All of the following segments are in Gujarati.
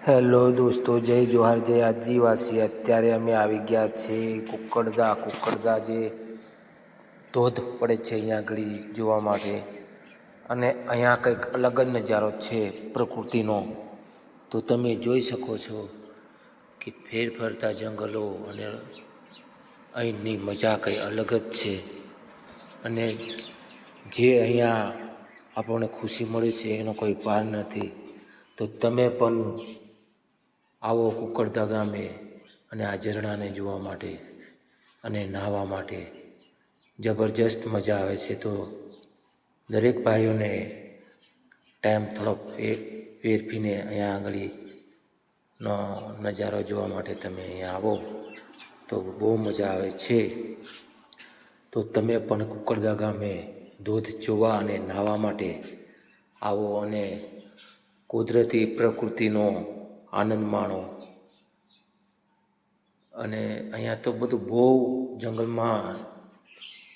હેલો દોસ્તો, જય જોહાર, જય આદિવાસી। અત્યારે અમે આવી ગયા છીએ કુકડદા જે ધોધ પડે છે અહીંયા આગળ જોવા માટે। અને અહીંયા કંઈક અલગ જ નજારો છે પ્રકૃતિનો। તો તમે જોઈ શકો છો કે ફેરફરતા જંગલો અને અહીંની મજા કંઈ અલગ જ છે। અને જે અહીંયા આપણને ખુશી મળે છે એનો કોઈ પાર નથી। તો તમે પણ આવો કુકડદા ગામે અને આ ઝરણાને જોવા માટે અને નહાવા માટે। જબરજસ્ત મજા આવે છે। તો દરેક ભાઈઓને ટાઈમ થોડો ફેરવીને અહીંયા આગળનો નજારો જોવા માટે તમે અહીંયા આવો તો બહુ મજા આવે છે। તો તમે પણ કુકડદા ગામે ધોધ જોવા અને નહાવા માટે આવો અને કુદરતી પ્રકૃતિનો આનંદ માણો। અને અહીંયા તો બધું બહુ જંગલમાં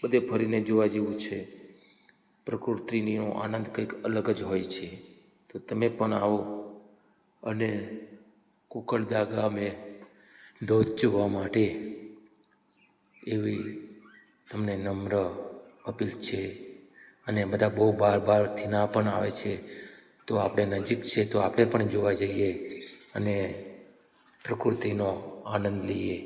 બધે ફરીને જોવા જેવું છે। પ્રકૃતિનો આનંદ કંઈક અલગ જ હોય છે। તો તમે પણ આવો અને કુકડદા ગામે ધોધ જોવા માટે એવી તમને નમ્ર અપીલ છે। અને બધા બહુ બહારથી ના પણ આવે છે। તો આપણે નજીક છે તો આપણે પણ જોવા જઈએ અને પ્રકૃતિનો આનંદ લઈએ।